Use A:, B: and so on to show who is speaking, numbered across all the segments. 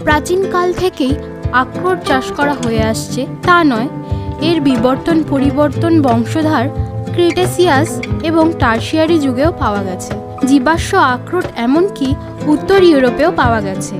A: প্রাচীনকাল থেকেই আখরোট চাষ করা হয়ে আসছে তা নয়, এর পরিবর্তন বংশধার ক্রিটেসিয়াস এবং টারশিয়ারি যুগেও পাওয়া গেছে। জীবাশ্ম আখরোট এমনকি উত্তর ইউরোপেও পাওয়া গেছে,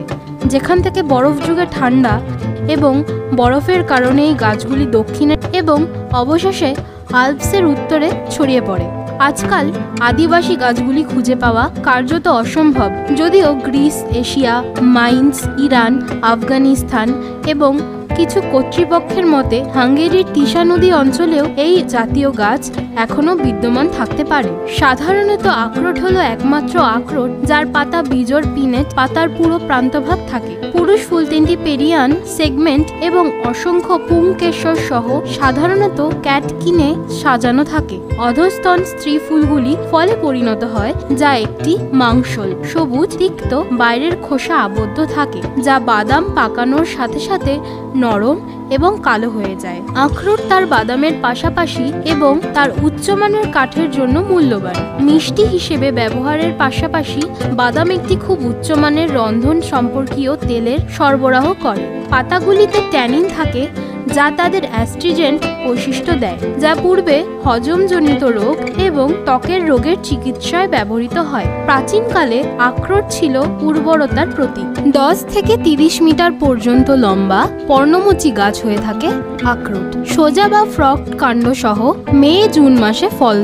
A: যেখান থেকে বরফ যুগে ঠান্ডা এবং বরফের কারণে এই গাছগুলি দক্ষিণে এবং অবশেষে আল্পসের উত্তরে ছড়িয়ে পড়ে। আজকাল আদিবাসী গাছগুলি খুঁজে পাওয়া কার্যত অসম্ভব, যদিও Greece, Asia, mines, Iran, Afghanistan এবং কিছু কর্তৃপক্ষের মতে হাঙ্গেরির তিসা নদী অঞ্চলেও এই জাতীয় গাছ এখনও বিদ্যমান থাকতে পারে। সাধারণত আখরোট হলো একমাত্র আখরোট যার পাতা বিজোড় পিনেট পাতার পুরো প্রান্তভাগ থাকে। পুরুষ ফুল তিনটি পেরিয়ান সেগমেন্ট এবং অসংখ্য পুংকেশর সহ সাধারণত ক্যাটকিনে সাজানো থাকে। অধস্তন স্ত্রী ফুলগুলি ফলে পরিণত হয়, যা একটি মাংসল সবুজ তিক্ত বাইরের খোসা আবদ্ধ থাকে, যা বাদাম পাকানোর সাথে সাথে নরম এবং কালো হয়ে যায়। আখরোট তার বাদামের পাশাপাশি এবং তার উচ্চমানের কাঠের জন্য মূল্যবান। মিষ্টি হিসেবে ব্যবহারের পাশাপাশি বাদাম একটি খুব উচ্চমানের রন্ধন সম্পর্কীয় তেলের সরবরাহ করে। পাতাগুলিতে ট্যানিন থাকে যা তাদের অ্যাস্ট্রিজেন্ট বৈশিষ্ট্য দেয়, যা পূর্বে হজমজনিত রোগ এবং ত্বকের রোগের চিকিৎসায় ব্যবহৃত হয়। প্রাচীনকালে আখরোট ছিল উর্বরতার প্রতীক। 10 থেকে 30 মিটার পর্যন্ত লম্বা পর্ণমোচী গাছ হয়ে থাকে আখরোট। সোজা বা ফ্রক কাণ্ড সহ মে-জুন মাসে ফল